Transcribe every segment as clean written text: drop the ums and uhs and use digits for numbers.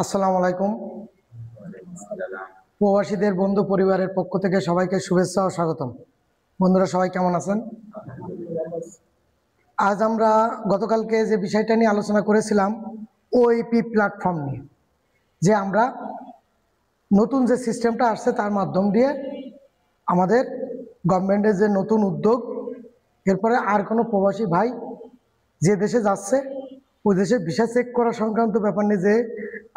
আসসালামু আলাইকুম। প্রবাসীদের বন্ধু পরিবারের পক্ষ থেকে সবাইকে শুভেচ্ছা ও স্বাগতম। বন্ধুরা সবাই কেমন আছেন? আজ আমরা গতকালকে যে বিষয়টা নিয়ে আলোচনা করেছিলাম ওইপি প্ল্যাটফর্ম নিয়ে, যে আমরা নতুন যে সিস্টেমটা আসছে তার মাধ্যম দিয়ে আমাদের গভর্নমেন্টের যে নতুন উদ্যোগ, এরপরে আর কোনো প্রবাসী ভাই যে দেশে যাচ্ছে ওই দেশে ভিসা চেক করা সংক্রান্ত ব্যাপার নিয়ে, যে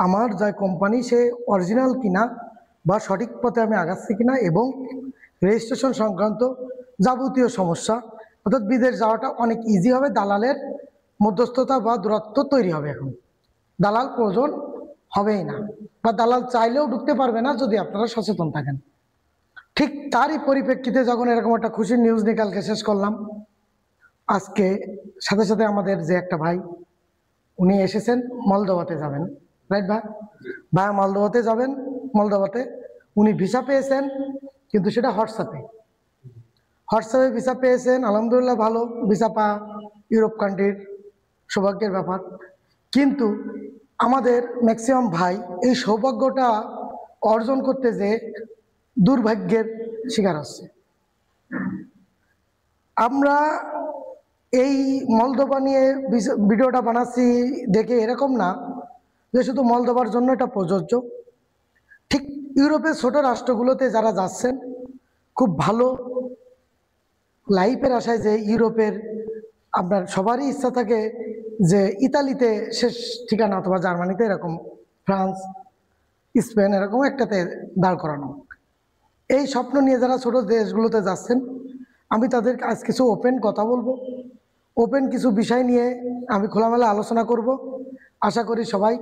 আমার যে কোম্পানি সে অরিজিনাল কিনা বা সঠিক পথে আমি আগাচ্ছি কিনা, এবং রেজিস্ট্রেশন সংক্রান্ত যাবতীয় সমস্যা, অর্থাৎ বিদেশ যাওয়াটা অনেক ইজি হবে। দালালের মধ্যস্থতা বা দূরত্ব তৈরি হবে। এখন দালাল প্রয়োজন হবেই না, বা দালাল চাইলেও ঢুকতে পারবে না যদি আপনারা সচেতন থাকেন। ঠিক তারই পরিপ্রেক্ষিতে যখন এরকম একটা খুশির নিউজ নিয়ে কালকে শেষ করলাম, আজকে সাথে সাথে আমাদের যে একটা ভাই উনি এসেছেন মলদোভাতে যাবেন, রাইট ভাই? ভাই মলদোভাতে যাবেন। মলদোভাতে উনি ভিসা পেয়েছেন, কিন্তু সেটা হোয়াটসঅ্যাপে ভিসা পেয়েছেন। আলহামদুলিল্লাহ, ভালো ভিসা পাওয়া ইউরোপ কান্ট্রির সৌভাগ্যের ব্যাপার। কিন্তু আমাদের ম্যাক্সিমাম ভাই এই সৌভাগ্যটা অর্জন করতে যে দুর্ভাগ্যের শিকার হচ্ছে। আমরা এই মলদোভা নিয়ে ভিডিওটা বানাচ্ছি দেখে এরকম না যে শুধু মলদোভার জন্য এটা প্রযোজ্য। ঠিক ইউরোপের ছোট রাষ্ট্রগুলোতে যারা যাচ্ছেন, খুব ভালো লাইফের আশায়, যে ইউরোপের আপনার সবারই ইচ্ছা থাকে যে ইতালিতে শেষ ঠিকানা, অথবা জার্মানিতে, এরকম ফ্রান্স, স্পেন, এরকম একটাতে দাঁড় করানো। এই স্বপ্ন নিয়ে যারা ছোট দেশগুলোতে যাচ্ছেন, আমি তাদের আজ কিছু ওপেন কথা বলবো। ওপেন কিছু বিষয় নিয়ে আমি খোলামেলা আলোচনা করব। আশা করি সবাই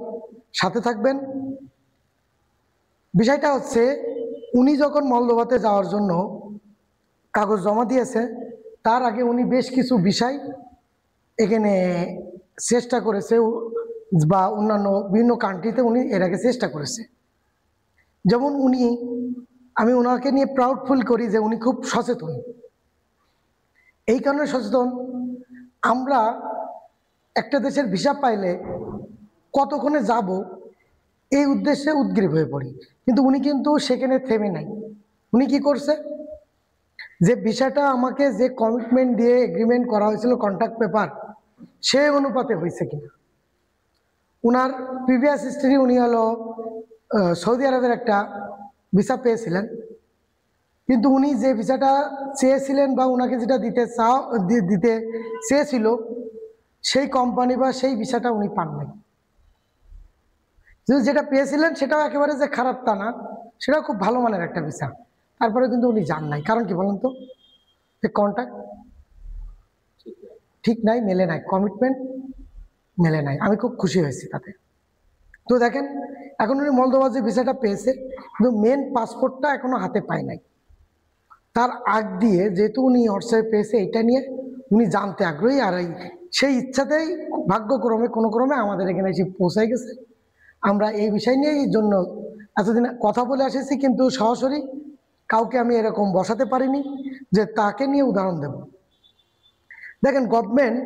সাথে থাকবেন। বিষয়টা হচ্ছে, উনি যখন মলদোভাতে যাওয়ার জন্য কাগজ জমা দিয়েছে, তার আগে উনি বেশ কিছু বিষয় এখানে চেষ্টা করেছে, বা অন্যান্য বিভিন্ন কান্ট্রিতে উনি এর আগে চেষ্টা করেছে। যেমন আমি ওনাকে নিয়ে প্রাউড ফিল করি যে উনি খুব সচেতন। এই কারণে সচেতন, আমরা একটা দেশের ভিসা পাইলে কতক্ষণে যাব এই উদ্দেশ্যে উদ্গ্রীব হয়ে পড়ি, কিন্তু উনি কিন্তু সেখানে থেমে নাই। উনি কি করছে, যে ভিসাটা আমাকে যে কমিটমেন্ট দিয়ে এগ্রিমেন্ট করা হয়েছিল, কন্ট্রাক্ট পেপার, সেই অনুপাতে হয়েছে কিনা। উনার প্রিভিয়াস হিস্ট্রি, উনি হলো সৌদি আরবের একটা ভিসা পেয়েছিলেন, কিন্তু উনি যে ভিসাটা চেয়েছিলেন বা উনাকে যেটা দিতে চেয়েছিল, সেই কোম্পানি বা সেই ভিসাটা উনি পান নাই। যেটা পেয়েছিলেন সেটাও একেবারে যে খারাপ তা না, সেটাও খুব ভালো মানের একটা ভিসা, তারপরে কিন্তু উনি যান নাই। কারণ কি বলেন তো? যে কন্ট্রাক্ট ঠিক নাই, মেলে নাই, কমিটমেন্ট মেলে নাই। আমি খুব খুশি হয়েছি তাতে। তো দেখেন, এখন উনি মলদোভা যে ভিসাটা পেয়েছে, কিন্তু মেন পাসপোর্টটা এখনো হাতে পায় নাই। তার আগ দিয়ে যেহেতু উনি হোয়াটসঅ্যাপে পেয়েছে, এটা নিয়ে উনি জানতে আগ্রহী। আর সেই ইচ্ছাতেই ভাগ্যক্রমে কোনো ক্রমে আমাদের এখানে এসে পৌঁছায় গেছে। আমরা এই বিষয় নিয়ে এই জন্য এতদিন কথা বলে এসেছি, কিন্তু সরাসরি কাউকে আমি এরকম বসাতে পারিনি যে তাকে নিয়ে উদাহরণ দেব। দেখেন, গভর্নমেন্ট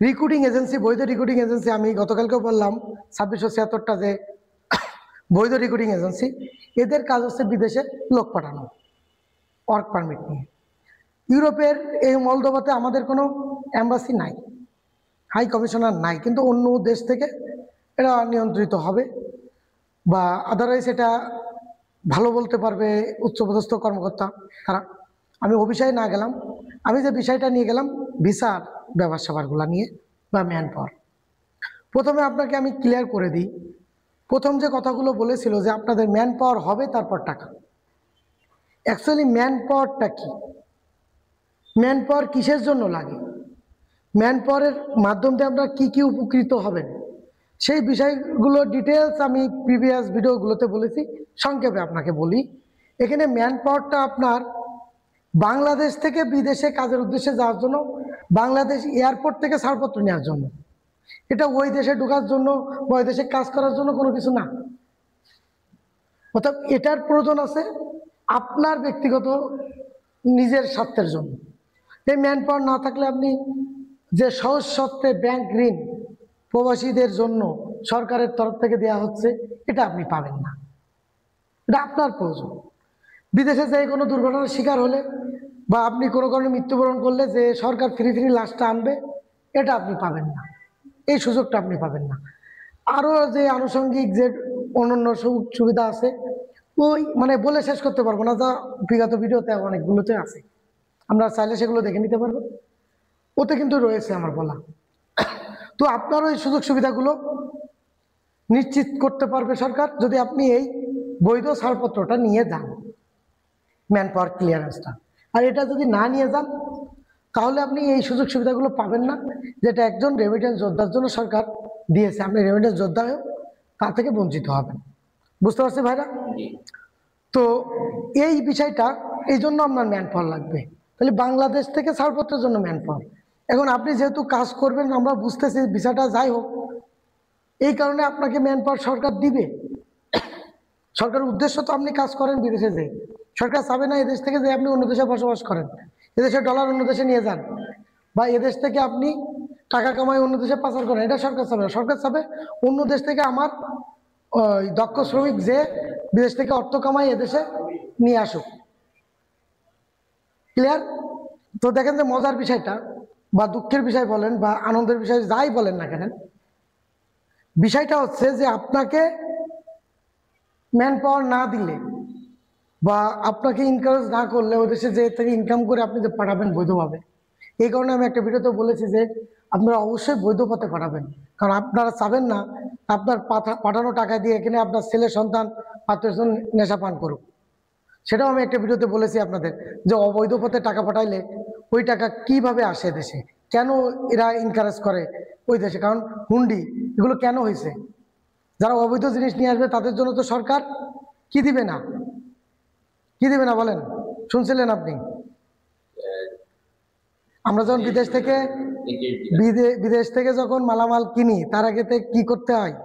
রিক্রুটিং এজেন্সি, বৈধ রিক্রুটিং এজেন্সি, আমি গতকালকেও বললাম 2676টা যে বৈধ রিক্রুটিং এজেন্সি, এদের কাজ হচ্ছে বিদেশে লোক পাঠানো, ওয়ার্ক পারমিট নিয়ে। ইউরোপের এই মলদোভাতে আমাদের কোনো অ্যাম্বাসি নাই, হাই কমিশনার নাই, কিন্তু অন্য দেশ থেকে এটা নিয়ন্ত্রিত হবে, বা আদারওয়াইজ এটা ভালো বলতে পারবে উচ্চপদস্থ কর্মকর্তা তারা। আমি ও বিষয়ে না গেলাম, আমি যে বিষয়টা নিয়ে গেলাম ভিসার ব্যাপার স্যাপারগুলো নিয়ে, বা ম্যান পাওয়ার। প্রথমে আপনাকে আমি ক্লিয়ার করে দিই, প্রথম যে কথাগুলো বলেছিল যে আপনাদের ম্যান পাওয়ার হবে তারপর টাকা। অ্যাকচুয়ালি ম্যান পাওয়ারটা কি, ম্যান পাওয়ার কিসের জন্য লাগে, ম্যান পাওয়ারের মাধ্যম দিয়ে আপনারা কী কী উপকৃত হবেন, সেই বিষয়গুলো ডিটেলস আমি প্রিভিয়াস ভিডিওগুলোতে বলেছি। সংক্ষেপে আপনাকে বলি, এখানে ম্যান পাওয়ারটা আপনার বাংলাদেশ থেকে বিদেশে কাজের উদ্দেশ্যে যাওয়ার জন্য, বাংলাদেশ এয়ারপোর্ট থেকে ছাড়পত্র নেওয়ার জন্য। এটা ওই দেশে ঢোকার জন্য বা ওই দেশে কাজ করার জন্য কোনো কিছু না। অর্থাৎ এটার প্রয়োজন আছে আপনার ব্যক্তিগত নিজের স্বার্থের জন্য। এই ম্যান পাওয়ার না থাকলে আপনি যে সহজ শর্তে ব্যাংক ঋণ প্রবাসীদের জন্য সরকারের তরফ থেকে দেওয়া হচ্ছে, এটা আপনি পাবেন না। এটা আপনার প্রয়োজন। বিদেশে যে কোনো দুর্ঘটনার শিকার হলে বা আপনি কোনো কারণে মৃত্যুবরণ করলে যে সরকার ফ্রি লাশটা আনবে, এটা আপনি পাবেন না, এই সুযোগটা আপনি পাবেন না। আরও যে আনুষঙ্গিক যে অন্যান্য সুবিধা আছে, ওই মানে বলে শেষ করতে পারবো না, যা বিগত ভিডিওতে অনেকগুলোতে আছে, আমরা চাইলে সেগুলো দেখে নিতে পারবো, ওতে কিন্তু রয়েছে আমার বলা। তো আপনার ওই সুযোগ সুবিধাগুলো নিশ্চিত করতে পারবে সরকার যদি আপনি এই বৈধ ছাড়পত্রটা নিয়ে যান, ম্যান পাওয়ার ক্লিয়ারেন্সটা। আর এটা যদি না নিয়ে যান তাহলে আপনি এই সুযোগ সুবিধাগুলো পাবেন না, যেটা একজন রেমিটেন্স যোদ্ধার জন্য সরকার দিয়েছে। আপনি রেমিটেন্স যোদ্ধা হয়েও তা থেকে বঞ্চিত হবেন। বুঝতে পারছি ভাইরা? তো এই বিষয়টা, এই জন্য আপনার ম্যান পাওয়ার লাগবে। তাহলে বাংলাদেশ থেকে ছাড়পত্রের জন্য ম্যান পাওয়ার। এখন আপনি যেহেতু কাজ করবেন, আমরা বুঝতেছি বিষয়টা যাই হোক, এই কারণে আপনাকে ম্যান পাওয়ার সরকার দিবে। সরকারের উদ্দেশ্য তো আপনি কাজ করেন বিদেশে যে, সরকার চাবে না এদেশ থেকে যে আপনি অন্য দেশে বসবাস করেন, এদেশের ডলার অন্য দেশে নিয়ে যান, বা এদেশ থেকে আপনি টাকা কামাই অন্য দেশে পাচার করেন, এটা সরকার চাবে না। সরকার চাবে অন্য দেশ থেকে আমার ওই দক্ষ শ্রমিক যে বিদেশ থেকে অর্থ কামাই এদেশে নিয়ে আসুক। ক্লিয়ার? তো দেখেন যে মজার বিষয়টা, বা দুঃখের বিষয় বলেন বা আনন্দের বিষয় যাই বলেন না কেন, বিষয়টা হচ্ছে যে আপনাকে ম্যান পাওয়ার না দিলে বা আপনাকে ইনকারেজ না করলে ওই দেশে যে থেকে ইনকাম করে আপনি যে পাঠাবেন বৈধভাবে, এই কারণে আমি একটা ভিডিওতে বলেছি যে আপনারা অবশ্যই বৈধ পথে পাঠাবেন। কারণ আপনারা চাবেন না আপনার পাঠানো টাকা দিয়ে এখানে আপনার ছেলে সন্তান আত্মীয়স্বজন নেশা পান করুক। সেটাও আমি একটা ভিডিওতে বলেছি আপনাদের, যে অবৈধ পথে টাকা পাঠাইলে ওই টাকা কিভাবে আসে দেশে, কেন এরা ইনকারেজ করে ওই দেশে, কারণ হুন্ডি এগুলো কেন হয়েছে, যারা অবৈধ জিনিস নিয়ে আসবে তাদের জন্য তো সরকার কি দিবে না, কি দিবে না বলেন? শুনছিলেন আপনি? আমরা যখন বিদেশ থেকে যখন মালামাল কিনি, তার আগে কি করতে হয়?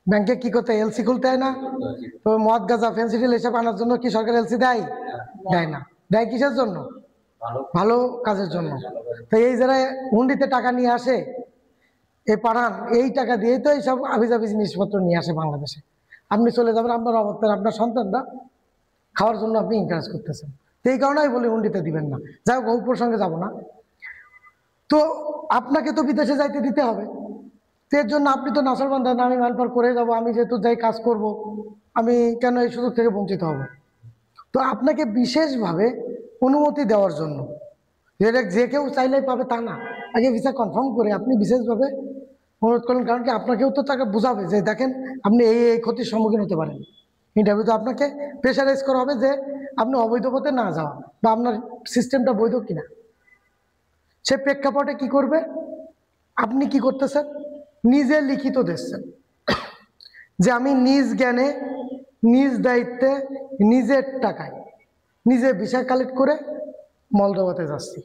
ব্যাংকে কি করতে হয়? এলসি খুলতে হয় না? তো মদ গাঁজা ফেন্সিডিল এসব আনার জন্য কি সরকার এলসি দেয়? দেয় না। দেয় কিসের জন্য? ভালো কাজের জন্য। তো এই যারা হুন্ডিতে টাকা নিয়ে আসে, এই পাঠান, এই টাকা দিয়েই তো এইসব আবিজাবি জিনিসপত্র নিয়ে আসে বাংলাদেশে। আপনি চলে যাবেন, আপনার অবস্থায় আপনার সন্তানরা খাওয়ার জন্য আপনি এনকারেজ করতেছেন। তো এই কারণে আমি বলি হুন্ডিতে দিবেন না। যাই হোক, ওর সঙ্গে যাবো না। তো আপনাকে তো বিদেশে যাইতে দিতে হবে, এর জন্য আপনি তো নাসর বান্ধা না, আমি ম্যানপাওয়ার করে যাবো, আমি যেহেতু যাই কাজ করব, আমি কেন এই সুযোগ থেকে বঞ্চিত হব? তো আপনাকে বিশেষভাবে অনুমতি দেওয়ার জন্য, যেটা যে কেউ চাইলেই পাবে তা না, আগে ভিসা কনফার্ম করে আপনি বিশেষভাবে অনুরোধ করলেন। কারণ কি, আপনাকেও তো তাকে বোঝাবে যে দেখেন আপনি এই ক্ষতির সম্মুখীন হতে পারেন। ইন্টারভিউতে আপনাকে প্রেশারাইজ করা হবে যে আপনি অবৈধ পথে না যাওয়া বা আপনার সিস্টেমটা বৈধ কিনা। সে প্রেক্ষাপটে কি করবে? আপনি কি করতেছেন? নিজে লিখিত দিচ্ছেন যে আমি নিজ জ্ঞানে, নিজ দায়িত্বে, নিজের টাকায় নিজে ভিসা কালেক্ট করে মলদোভাতে যাচ্ছি।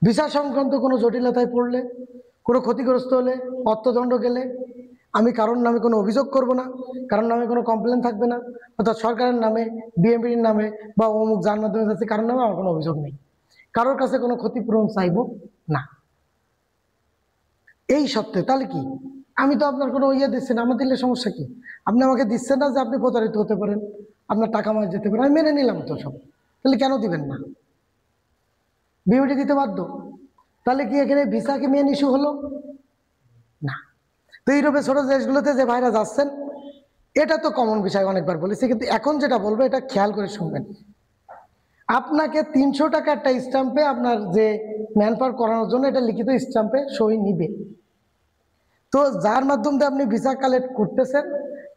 ভিসা সংক্রান্ত কোনো জটিলতায় পড়লে, কোনো ক্ষতিগ্রস্ত হলে, অর্থদণ্ড গেলে আমি কারোর নামে কোনো অভিযোগ করব না, কারোর নামে কোনো কমপ্লেন থাকবে না, অর্থাৎ সরকারের নামে, বিএমপির নামে বা অমুক যার মাধ্যমে যাচ্ছে কারোর নামে আমার কোনো অভিযোগ নেই, কারোর কাছে কোনো ক্ষতিপূরণ চাইব না। এই সত্ত্বে তাহলে কি, আমি তো আপনার কোনো ইয়ে দিচ্ছি না, আমার দিলে সমস্যা কি? আপনি আমাকে দিচ্ছেন না যে আপনি প্রতারিত হতে পারেন, আপনার টাকা মার যেতে পারে, আমি মেনে নিলাম তো সব, তাহলে কেন দিবেন না? বিউটি দিতে বাধ্য। তাহলে কি এখানে ভিসা কি মেন ইস্যু হলো না? তো ইউরোপের ছোট দেশগুলোতে যে ভাইরা যাচ্ছেন, এটা তো কমন বিষয়, অনেকবার বলেছি, কিন্তু এখন যেটা বলবো এটা খেয়াল করে শুনবেন। আপনাকে 300 টাকা একটা স্ট্যাম্পে আপনার যে ম্যান পাওয়ার করানোর জন্য এটা লিখিত স্ট্যাম্পে সই নিবে। তো যার মাধ্যমে আপনি ভিসা কালেক্ট করতেছেন,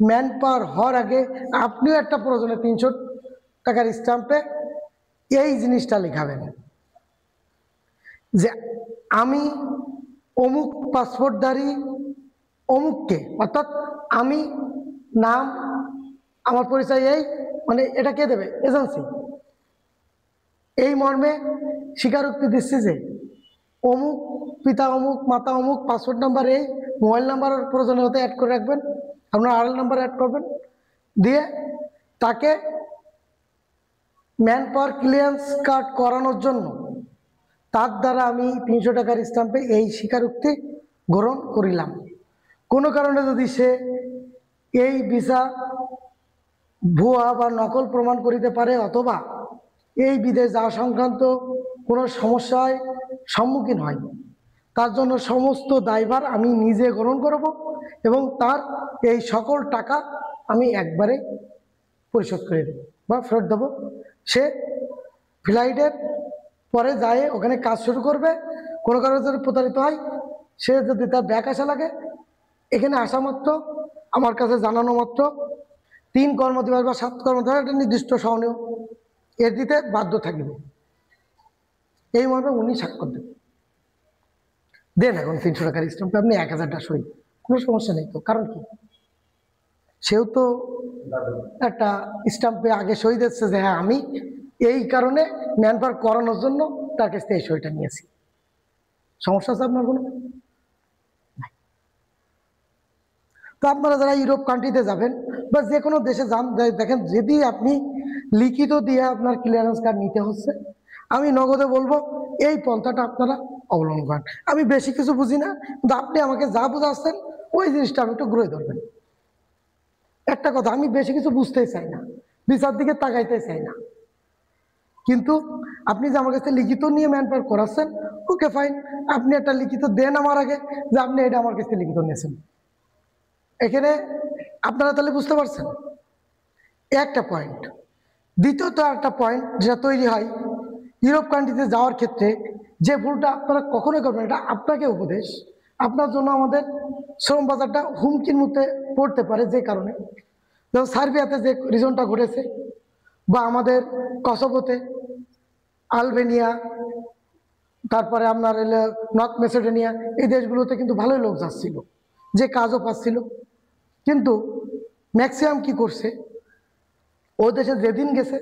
ম্যান পাওয়ার হওয়ার আগে আপনিও একটা প্রয়োজনে 300 টাকার স্ট্যাম্পে এই জিনিসটা লিখাবেন যে আমি অমুক পাসপোর্টধারী অমুককে, অর্থাৎ আমি নাম, আমার পরিচয় এই, মানে এটা কে দেবে? এজেন্সি। এই মর্মে স্বীকারোক্তি দিচ্ছি যে অমুক পিতা অমুক মাতা অমুক, পাসপোর্ট নাম্বার এই, মোবাইল নাম্বার প্রয়োজনে হতে অ্যাড করে রাখবেন, আপনার আড়াল নাম্বার অ্যাড করবেন, দিয়ে তাকে ম্যান পাওয়ার ক্লিয়ারেন্স কার্ড করানোর জন্য তার দ্বারা আমি 300 টাকার স্ট্যাম্পে এই স্বীকারোক্তি গ্রহণ করিলাম। কোনো কারণে যদি সে এই ভিসা ভুয়া বা নকল প্রমাণ করিতে পারে, অথবা এই বিদেশ যাওয়া সংক্রান্ত কোনো সমস্যায় সম্মুখীন হয়, তার জন্য সমস্ত দায়ভার আমি নিজে গ্রহণ করব এবং তার এই সকল টাকা আমি একবারে পরিশোধ করে দেবো বা ফেরত দেবো। সে ফ্লাইটের পরে যায় ওখানে কাজ শুরু করবে। কোনো কারণে যদি প্রতারিত হয়, সে যদি তার ব্যাক আসা লাগে, এখানে আসা মাত্র আমার কাছে জানানো মাত্র 3 কর্মদিবস বা 7 কর্মদিবস একটা নির্দিষ্ট সহনীয় এর দিতে বাধ্য থাকবে। এই মর্মে উনি স্বাক্ষর দেবেন। দেন এখন 300 টাকার স্ট্যাম্পে আপনি 1000টা সই, কোনো সমস্যা নেই তো। কারণ কি, সেও তো একটা স্ট্যাম্পে আগে সই দিচ্ছে যে হ্যাঁ আমি এই কারণে ম্যান পাওয়ার করানোর জন্য তার কাছ থেকে এই সইটা নিয়েছি। সমস্যা আছে আপনার কোনো? তো আপনারা যারা ইউরোপ কান্ট্রিতে যাবেন বা যে কোনো দেশে যান, দেখেন যদি আপনি লিখিত দিয়ে আপনার ক্লিয়ারেন্স কার্ড নিতে হচ্ছে, আমি নগদে বলবো এই পন্থাটা আপনারা অবলম্বন করেন। আমি বেশি কিছু বুঝি না, কিন্তু আপনি আমাকে যা বুঝাচ্ছেন ওই জিনিসটা আমি একটু ঘুরে ধরবেন। একটা কথা, আমি বেশি কিছু বুঝতেই চাই না, বিচার দিকে তাকাইতে চাই না, কিন্তু আপনি যে আমার কাছে লিখিত নিয়ে ম্যান পাওয়ার করাচ্ছেন, ওকে ফাইন, আপনি একটা লিখিত দেন আমার আগে যে আপনি এটা আমার কাছে লিখিত নিয়েছেন। এখানে আপনারা তাহলে বুঝতে পারছেন একটা পয়েন্ট। দ্বিতীয়ত একটা পয়েন্ট যেটা তৈরি হয় ইউরোপ কান্ট্রিতে যাওয়ার ক্ষেত্রে, যে ভুলটা আপনারা কখনোই করবেন, এটা আপনাকে উপদেশ, আপনার জন্য আমাদের শ্রম বাজারটা হুমকির মধ্যে পড়তে পারে। যে কারণে যেমন সার্বিয়াতে যে রিজনটা ঘটেছে, বা আমাদের কসোভোতে, আলবেনিয়া, তারপরে আপনার নর্থ মেসিডোনিয়া, এই দেশগুলোতে কিন্তু ভালোই লোক যাচ্ছিল, যে কাজও পাচ্ছিল। কিন্তু ম্যাক্সিমাম কি করছে, ও দেশে যেদিন গেছে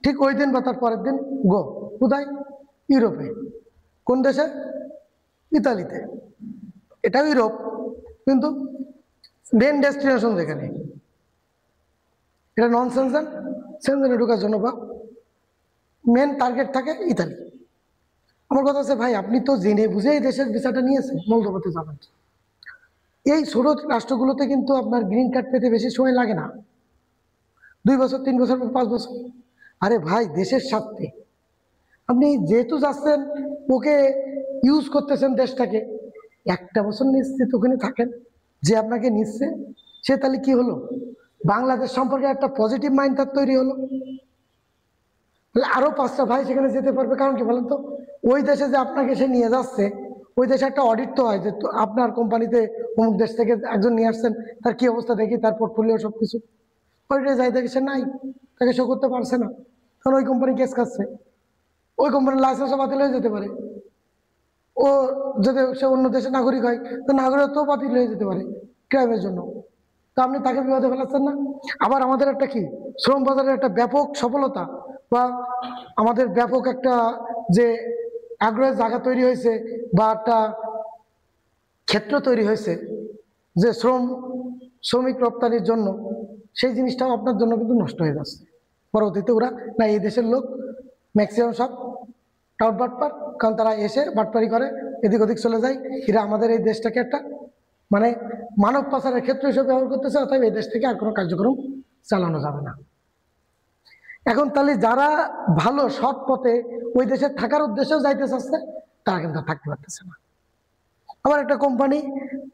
ঠিক ওই দিন বা তার পরের দিন গো কোথায়, ইউরোপে। কোন দেশে? ইতালিতে। এটাও ইউরোপ, কিন্তু মেন ডেস্টিনেশন যেখানে, এটা নন সেনজেন, সেনজেনে ঢোকার জন্য বা মেন টার্গেট থাকে ইতালি। আমার কথা আছে ভাই, আপনি তো জেনে বুঝে এই দেশের ভিসাটা নিয়েছেন, মলদোভাতে যাবেন। এই ছোট রাষ্ট্রগুলোতে কিন্তু আপনার গ্রিন কার্ড পেতে বেশি সময় লাগে না, 2 বছর 3 বছর 5 বছর। আরে ভাই, দেশের স্বার্থে আপনি যেহেতু যাচ্ছেন, ওকে ইউজ করতেছেন দেশটাকে, 1টা বছর নিশ্চিত ওখানে থাকেন। যে আপনাকে নিচ্ছে সে তাহলে কি হলো, বাংলাদেশ সম্পর্কে একটা পজিটিভ মাইন্ড তার তৈরি হলো। তাহলে আরো 5টা ভাই সেখানে যেতে পারবে। কারণ কি বলেন তো, ওই দেশে যে আপনাকে সে নিয়ে যাচ্ছে, ওই দেশে একটা অডিট তো হয় যে আপনার কোম্পানিতে অমুক দেশ থেকে একজন নিয়ে আসছেন, তার কি অবস্থা দেখি, তার পোর্টফোলিও সবকিছু। অডিটে যাই দেখে সে নাই, তাকে শো করতে পারছে না, কারণ ওই কোম্পানি কেস খাচ্ছে, ওই কোম্পানির লাইসেন্সও বাতিল হয়ে যেতে পারে। ও যদি সে অন্য দেশের নাগরিক হয়, তো নাগরিকত্বও বাতিল হয়ে যেতে পারে ক্রাইমের জন্য। তো আপনি তাকে বিবাদে ফেলাচ্ছেন না। আবার আমাদের একটা কি শ্রম বাজারের একটা ব্যাপক সফলতা, বা আমাদের ব্যাপক একটা যে আগ্রহের জায়গা তৈরি হয়েছে, বা একটা ক্ষেত্র তৈরি হয়েছে যে শ্রমিক রপ্তানির জন্য, সেই জিনিসটাও আপনার জন্য কিন্তু নষ্ট হয়ে যাচ্ছে। পরবর্তীতে ওরা না, এই দেশের লোক ম্যাক্সিমাম সব টাউট বাটপার, কারণ তারা এসে বাটপারি করে এদিক ওদিক চলে যায়। এরা আমাদের এই দেশটাকে একটা মানে মানব পাচারের ক্ষেত্র হিসেবে ব্যবহার করতেছে। অর্থাৎ এই দেশ থেকে আর কোনো কার্যক্রম চালানো যাবে না। এখন তাহলে যারা ভালো সৎ পথে ওই দেশে থাকার উদ্দেশ্যেও যাইতে চাচ্ছে, তারা কিন্তু থাকতে পারতেছে না। আবার একটা কোম্পানি,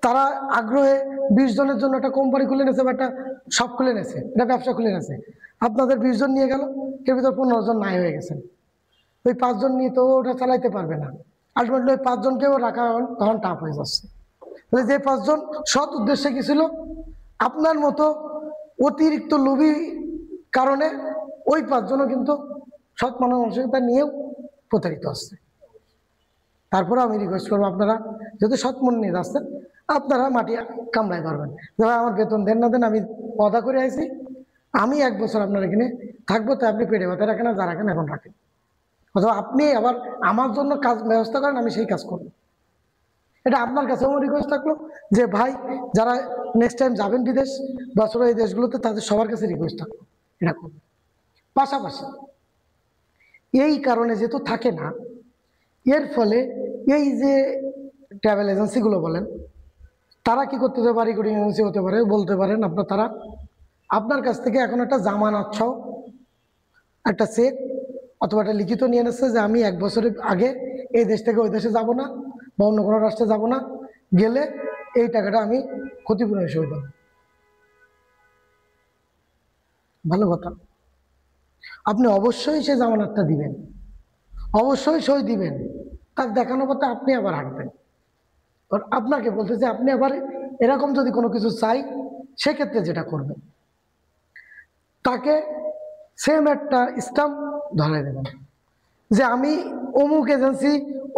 তারা আগ্রহে 20 জনের জন্য একটা কোম্পানি খুলে নিয়েছে, বা একটা শপ খুলে নিয়েছে, এটা ব্যবসা খুলে নিয়েছে। আপনাদের 20 জন নিয়ে গেল, এর ভিতর 15 জন নাই হয়ে গেছেন। ওই 5 জন নিয়ে তো ওটা চালাইতে পারবে না। আলটিমেটলি ওই 5 জনকেও রাখা তখন টাফ হয়ে যাচ্ছে। তাহলে যে 5 জন সৎ উদ্দেশ্যে গেছিল, আপনার মতো অতিরিক্ত লোভী কারণে ওই 5 জনও কিন্তু সৎ মানসিকতা নিয়েও প্রতারিত হচ্ছে। তারপরে আমি রিকোয়েস্ট করবো, আপনারা যদি সৎ মন নিয়ে যাচ্ছেন, আপনারা মাটি কামড়াই করবেন যে ভাই আমার বেতন দেন না দেন, আমি অদা করে আইছি, আমি 1 বছর আপনার এখানে থাকবো, তাই আপনি পেটে ভাতে রাখেন, আর যা রাখেন এখন রাখেন, অথবা আপনি আবার আমার জন্য কাজ ব্যবস্থা করেন, আমি সেই কাজ করবো। এটা আপনার কাছে আমার রিকোয়েস্ট থাকলো যে ভাই, যারা নেক্সট টাইম যাবেন বিদেশ বা ছোট এই দেশগুলোতে, তাদের সবার কাছে রিকোয়েস্ট থাকলো এটা করবেন। পাশাপাশি এই কারণে যেহেতু থাকে না, এর ফলে এই যে ট্রাভেল এজেন্সিগুলো বলেন, তারা কি করতে পারে, রেকর্ডিং এজেন্সি হতে পারে, বলতে পারেন আপনার, তারা আপনার কাছ থেকে এখন একটা জামানত সহ একটা চেক অথবা একটা লিখিত নিয়ে নিচ্ছে যে আমি 1 বছরের আগে এই দেশ থেকে ওই দেশে যাব না বা অন্য কোনো রাষ্ট্রে যাব না, গেলে এই টাকাটা আমি ক্ষতিপূরণ হিসেবে দেব। ভালো কথা। আপনি অবশ্যই সে জামানতটা দিবেন, অবশ্যই সই দিবেন, তার দেখানো পথে আপনি আবার হাঁটবেন। আর আপনাকে বলতেছে আপনি আবার এরকম যদি কোনো কিছু চাই, সেক্ষেত্রে যেটা করবেন, তাকে সেম একটা স্টাম্প ধরাই দেবেন যে আমি অমুক এজেন্সি,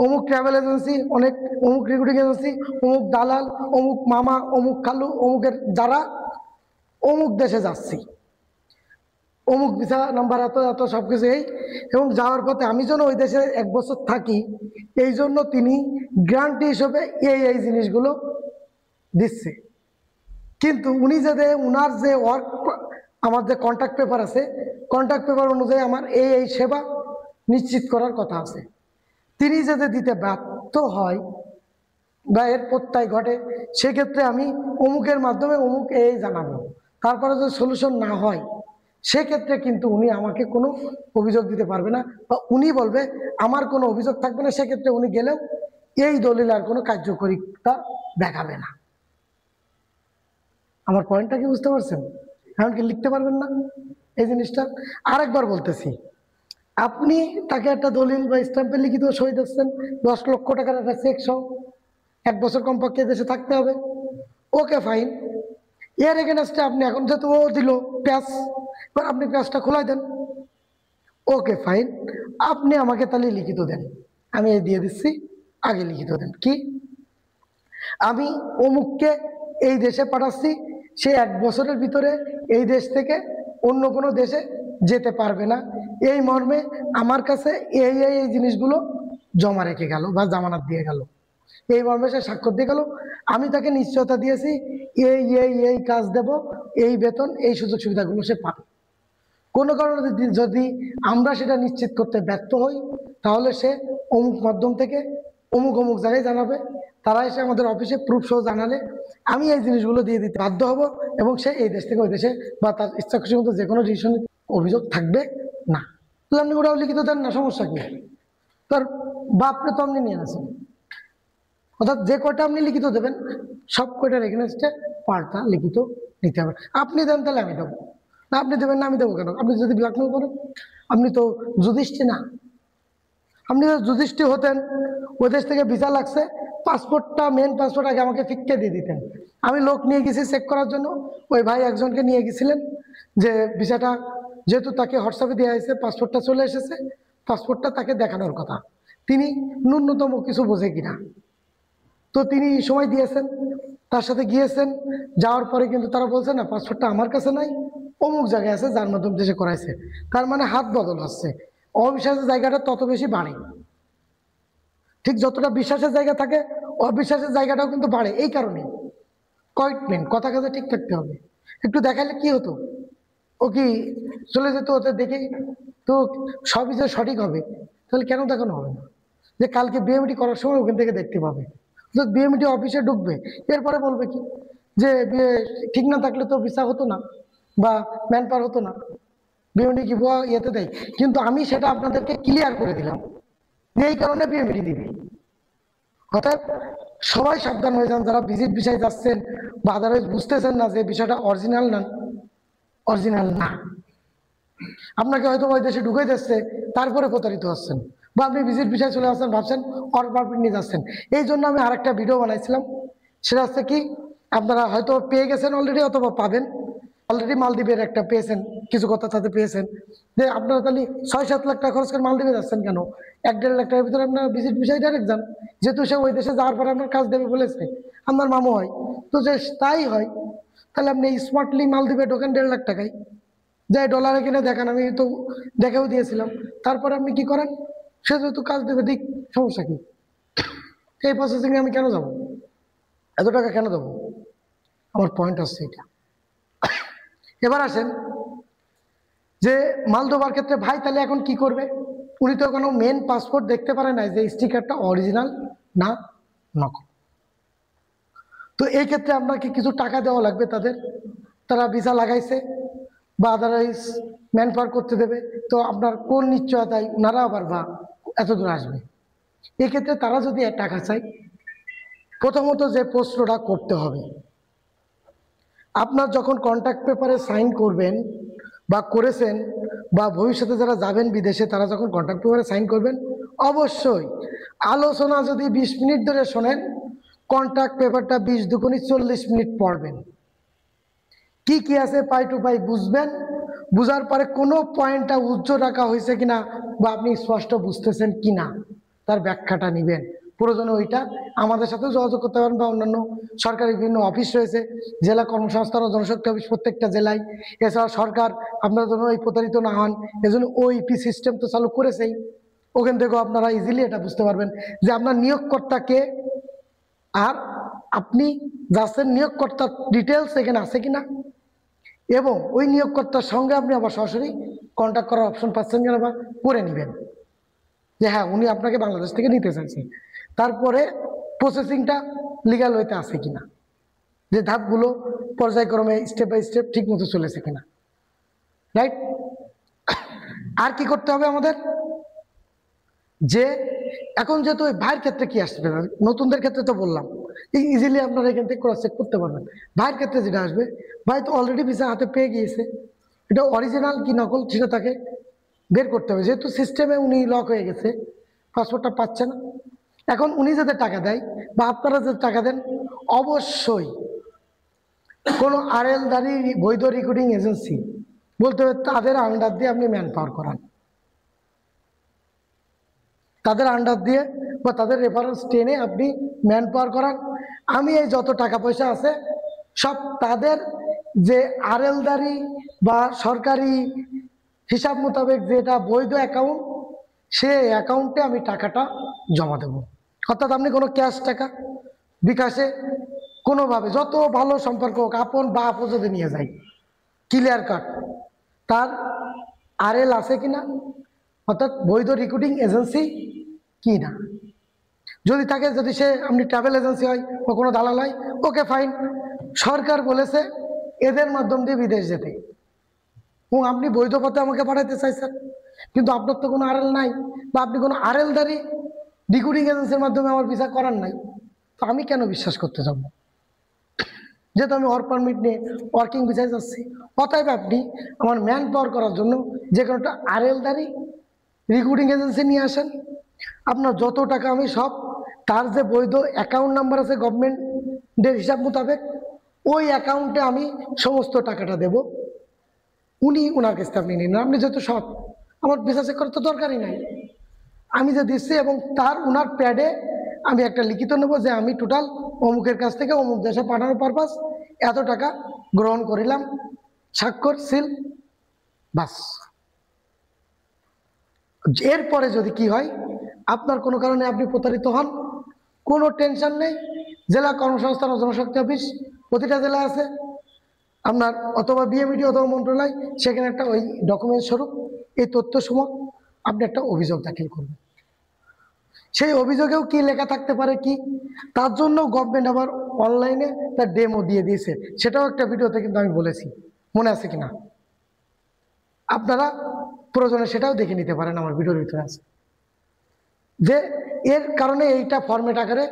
অমুক ট্রাভেল এজেন্সি, অনেক অমুক রিক্রুটিং এজেন্সি, অমুক দালাল, অমুক মামা, অমুক খালু, অমুকের দ্বারা অমুক দেশে যাচ্ছি, অমুক ভিসা নাম্বার এত এত সব কিছু এই, এবং যাওয়ার পথে আমি যেন ওই দেশে 1 বছর থাকি, এই জন্য তিনি গ্যারান্টি হিসেবে এই জিনিসগুলো দিচ্ছে। কিন্তু উনি যাতে উনার যে ওয়ার্ক, আমার যে কন্ট্রাক্ট পেপার আছে, কন্ট্রাক্ট পেপার অনুযায়ী আমার এই সেবা নিশ্চিত করার কথা আছে, তিনি যাতে দিতে ব্যর্থ হয় বা এর প্রত্যয় ঘটে, সেক্ষেত্রে আমি অমুকের মাধ্যমে অমুক এই জানাবো, তারপরে যদি সলিউশন না হয়, সেক্ষেত্রে কিন্তু উনি আমাকে কোনো অভিযোগ দিতে পারবে না, বা উনি বলবে আমার কোনো অভিযোগ থাকবে না, সেক্ষেত্রে উনি গেলেও এই দলিল আর কোনো কার্যকরিতা দেখাবে না। আমার পয়েন্টটা কি বুঝতে পারছেন? এখন কি লিখতে পারবেন না এই জিনিসটা? আরেকবার বলতেছি, আপনি তাকে একটা দলিল বা স্ট্যাম্পে লিখিত সই দিচ্ছেন, 10 লক্ষ টাকার একটা চেক সহ, 1 বছর কমপক্ষে দেশে থাকতে হবে, ওকে ফাইন। এর এগেনস্টে আপনি এখন যেহেতু ও দিল প্যাস, এবার আপনি প্যাসটা খোলাই দেন, ওকে ফাইন, আপনি আমাকে তাহলে লিখিত দেন, আমি এই দিয়ে দিচ্ছি, আগে লিখিত দেন কি আমি অমুককে এই দেশে পাঠাচ্ছি, সে 1 বছরের ভিতরে এই দেশ থেকে অন্য কোনো দেশে যেতে পারবে না, এই মর্মে আমার কাছে এই জিনিসগুলো জমা রেখে গেল বা জামানত দিয়ে গেল, এই মর্মে সে স্বাক্ষর দিয়ে গেল, আমি তাকে নিশ্চয়তা দিয়েছি এই কাজ দেব, এই বেতন, এই সুযোগ সুবিধাগুলো সে পাবে। কোনো কারণে যদি আমরা সেটা নিশ্চিত করতে ব্যর্থ হই, তাহলে সে অমুক মাধ্যম থেকে অমুক অমুক জায়গায় জানাবে, তারা এসে আমাদের অফিসে প্রুফ সহ জানালে আমি এই জিনিসগুলো দিয়ে দিতে বাধ্য হব, এবং সে এই দেশ থেকে ওই দেশে বা তার ইচ্ছা খুশি মতো যে কোনো ডিসিশন অভিযোগ থাকবে না। আপনি ওটাও লিখিত দেন না, সমস্যা কি? তার বাপরে তো আপনি নিয়ে আসেন, অর্থাৎ যে কয়টা আপনি লিখিত দেবেন সব কয়টার এগেনস্টে পাল্টা লিখিত নিতে হবে। আপনি দেন তাহলে আমি দেবো না, আপনি দেবেন না আমি দেবো কেন? আপনি যদি ব্ল্যাকমেল করেন, আপনি তো যুধিষ্ঠি না। আপনি যদি যুধিষ্ঠি হতেন, ওই দেশ থেকে ভিসা লাগছে, পাসপোর্টটা মেন পাসপোর্ট আগে আমাকে ফিক্কে দিয়ে দিতেন, আমি লোক নিয়ে গেছি চেক করার জন্য, ওই ভাই একজনকে নিয়ে গেছিলেন যে ভিসাটা যেহেতু তাকে হোয়াটসঅ্যাপে দেওয়া হয়েছে, পাসপোর্টটা চলে এসেছে, পাসপোর্টটা তাকে দেখানোর কথা, তিনি ন্যূনতম কিছু বোঝে কিনা, তো তিনি সময় দিয়েছেন, তার সাথে গিয়েছেন, যাওয়ার পরে কিন্তু তারা বলছে না পাসপোর্টটা আমার কাছে নাই, অমুক জায়গায় আছে যার মাধ্যমে দেশে করাইছে, তার মানে হাত বদল হচ্ছে, অবিশ্বাসের জায়গাটা তত বেশি বাড়ে। ঠিক যতটা বিশ্বাসের জায়গা থাকে, অবিশ্বাসের জায়গাটাও কিন্তু বাড়ে। এই কারণে কমিটমেন্ট, কথা কাজে ঠিক থাকতে হবে। একটু দেখালে কি হতো, ও কি চলে যেত, ওতে দেখে তো সবই যে সঠিক হবে, তাহলে কেন দেখানো হবে না? যে কালকে বিএমটি করার সময় ওখান থেকে দেখতে পাবে, বিএমটি অফিসে ঢুকবে, এরপরে বলবে কি যে ঠিক না থাকলে তো ভিসা হতো না বা ম্যান পাওয়ার হতো না, বিএমটি কি ভুয়া ইয়েতে দেয়। কিন্তু আমি সেটা আপনাদেরকে ক্লিয়ার করে দিলাম যে এই কারণে বিএমটি দিবে। অর্থাৎ সবাই সাবধান হয়ে যান, যারা ভিজিট বিষয়ে যাচ্ছেন বা আদারওয়াইজ বুঝতেছেন না যে বিষয়টা অরিজিনাল না, আপনাকে হয়তো ওই দেশে ঢুকে যাচ্ছে, তারপরে প্রতারিত হচ্ছেন, বা আপনি ভিজিট বিষয়ে চলে আসছেন, ভাবছেন অর পারমিট নিয়ে যাচ্ছেন। এই জন্য আমি আরেকটা ভিডিও বানাইছিলাম, সেটা হচ্ছে কি, আপনারা হয়তো পেয়ে গেছেন অলরেডি অথবা পাবেন, অলরেডি মালদ্বীপের একটা পেয়েছেন, কিছু কথা তাতে পেয়েছেন যে আপনারা তাহলে 6-7 লাখ টাকা খরচ করে মালদ্বীপে যাচ্ছেন কেন, 1-1.5 লাখ টাকার ভিতরে আপনারা ভিজিট বিষয় ডাইরেক্ট যান, যেহেতু সে ওই দেশে যাওয়ার পরে আপনার কাজ দেবে বলেছে, আমার মামু হয়, তো যে তাই হয়, তাহলে আপনি স্মার্টলি মালদ্বীপে ঢোকেন 1.5 লাখ টাকায়, যাই ডলারে কিনে দেখান, আমি তো দেখেও দিয়েছিলাম, তারপরে আপনি কি করেন, সে যেহেতু কাজ দেবে দিক, সমস্যা কি? এই প্রসেসিংয়ে আমি কেন যাব, এত টাকা কেন দেবো? আমার পয়েন্ট হচ্ছে এটা। এবার আসেন যে মালদোবার ক্ষেত্রে ভাই তাহলে এখন কি করবে? উনি তো কোনো মেন পাসপোর্ট দেখতে পারে না যে স্টিকারটা অরিজিনাল না নকল। তো এই ক্ষেত্রে আপনাকে কিছু টাকা দেওয়া লাগবে তাদের, তারা ভিসা লাগাইছে বা আদারওয়াইজ ম্যান পাওয়ার করতে দেবে। তো আপনার কোন নিশ্চয়তায় ওনারা আবার বা এত দূর আসবে? এক্ষেত্রে তারা যদি টাকা চায়, প্রথমত যে প্রশ্নটা করতে হবে, আপনার যখন কন্ট্রাক্ট পেপারে সাইন করবেন বা করেছেন, বা ভবিষ্যতে যারা যাবেন বিদেশে তারা যখন কন্ট্রাক্ট পেপারে সাইন করবেন, অবশ্যই আলোচনা যদি 20 মিনিট ধরে শোনেন, কন্ট্রাক্ট পেপারটা 20 দুগুণে 40 মিনিট পড়বেন। কি কি আছে পাই টু পাই বুঝবেন। বুঝার পরে কোনো পয়েন্টটা উজ্জ্বল রাখা হয়েছে কিনা বা আপনি স্পষ্ট বুঝতেছেন কিনা তার ব্যাখ্যাটা নেবেন। প্রয়োজনে ওইটা আমাদের সাথেও যোগাযোগ করতে পারেন, বা অন্যান্য সরকারি বিভিন্ন অফিস রয়েছে, জেলা কর্মসংস্থান ও জনশক্তি অফিস প্রত্যেকটা জেলায়। এছাড়া সরকার আপনারা যেন এই প্রতারিত না হন এজন্য ওইপি সিস্টেম তো চালু করেছেই। ওখান থেকেও আপনারা ইজিলি এটা বুঝতে পারবেন যে আপনার নিয়োগকর্তা কে, আর আপনি যাচ্ছেন নিয়োগকর্তার ডিটেলস এখানে আছে কিনা, এবং ওই নিয়োগকর্তার সঙ্গে আপনি আবার সরাসরি কন্ট্যাক্ট করার অপশন পাচ্ছেন কিনা বা করে নেবেন যে হ্যাঁ উনি আপনাকে বাংলাদেশ থেকে নিতে চাইছেন। তারপরে প্রসেসিংটা লিগ্যাল হইতে আছে কিনা, যে ধাপগুলো পর্যায়ক্রমে স্টেপ বাই স্টেপ ঠিক মতো চলেছে কিনা, রাইট। আর কি করতে হবে আমাদের, যে এখন যেহেতু ওই ভাইয়ের ক্ষেত্রে কি আসবে, নতুনদের ক্ষেত্রে তো বললাম ইজিলি আপনারা এখান থেকে ক্রস চেক করতে পারবেন। ভাইয়ের ক্ষেত্রে যেটা আসবে, ভাই তো অলরেডি ভিসা হাতে পেয়ে গিয়েছে, এটা অরিজিনাল কি নকল সেটা তাকে বের করতে হবে। যেহেতু সিস্টেমে উনি লক হয়ে গেছে, পাসপোর্টটা পাচ্ছে না। এখন উনি যাতে টাকা দেয় বা আপনারা যাতে টাকা দেন, অবশ্যই কোনো আরএলদারি বৈধ রিক্রুটিং এজেন্সি বলতে হবে তাদের আন্ডার দিয়ে আপনি ম্যান পাওয়ার করান, তাদের আন্ডার দিয়ে বা তাদের রেফারেন্স টেনে আপনি ম্যান পাওয়ার করান। আমি এই যত টাকা পয়সা আছে সব তাদের যে আরএলদারি বা সরকারি হিসাব মোতাবেক যেটা বৈধ অ্যাকাউন্ট, সে অ্যাকাউন্টে আমি টাকাটা জমা দেব। অর্থাৎ আপনি কোনো ক্যাশ টাকা বিকাশে কোনোভাবে যত ভালো সম্পর্ক হোক, আপন বা আপন যদি নিয়ে যায়, ক্লিয়ার কাট তার আরএল আছে কিনা, অর্থাৎ বৈধ রিক্রুটিং এজেন্সি কি না। যদি থাকে, যদি সে আপনি ট্রাভেল এজেন্সি হয় বা কোনো দালাল হয়, ওকে ফাইন, সরকার বলেছে এদের মাধ্যম দিয়ে বিদেশ যেতে, এবং আপনি বৈধ পথে আমাকে পাঠাতে চাইছেন, কিন্তু আপনার তো কোনো আরএল নাই, বা আপনি কোনো আরএলদারি রিক্রুটিং এজেন্সির মাধ্যমে আমার ভিসা করার নাই, তো আমি কেন বিশ্বাস করতে যাব, যেহেতু আমি ওয়ার্ক পারমিট নিয়ে ওয়ার্কিং ভিসায় যাচ্ছি। অতএব আপনি আমার ম্যান পাওয়ার করার জন্য যে কোনো একটা আরএলদারি রিক্রুটিং এজেন্সি নিয়ে আসেন। আপনার যত টাকা আমি সব তার যে বৈধ অ্যাকাউন্ট নাম্বার আছে গভর্নমেন্টের হিসাব মোতাবেক, ওই অ্যাকাউন্টে আমি সমস্ত টাকাটা দেব, উনি ওনার কাছ থেকে আপনি নিন। আপনি যেহেতু সব, আমার ভিসা চেক করার তো দরকারই নাই, আমি যে দিচ্ছি, এবং তার ওনার প্যাডে আমি একটা লিখিত নেব যে আমি টোটাল অমুকের কাছ থেকে অমুক দেশে পাঠানোর পারপাস এত টাকা গ্রহণ করিলাম, স্বাক্ষর সিল, বাস। এরপরে যদি কি হয়, আপনার কোনো কারণে আপনি প্রতারিত হন, কোনো টেনশন নেই, জেলা কর্মসংস্থান ও জনশক্তি অফিস প্রতিটা জেলায় আছে আপনার, অথবা বিএমইডি অথবা মন্ত্রণালয়, সেখানে একটা ওই ডকুমেন্ট স্বরূপ এই তথ্যসমূহ আপনি একটা অভিযোগ দাখিল করবেন। সেই অভিযোগেও কি লেখা থাকতে পারে কি, তার জন্য গভর্নমেন্ট আবার অনলাইনে তার ডেমো দিয়ে দিয়েছে, সেটাও একটা ভিডিওতে কিন্তু আমি বলেছি, মনে আছে কিনা আপনারা প্রয়োজনে সেটাও দেখে নিতে পারেন, আমার ভিডিওর ভিতরে আছে, যে এর কারণে এইটা ফরম্যাট আকারে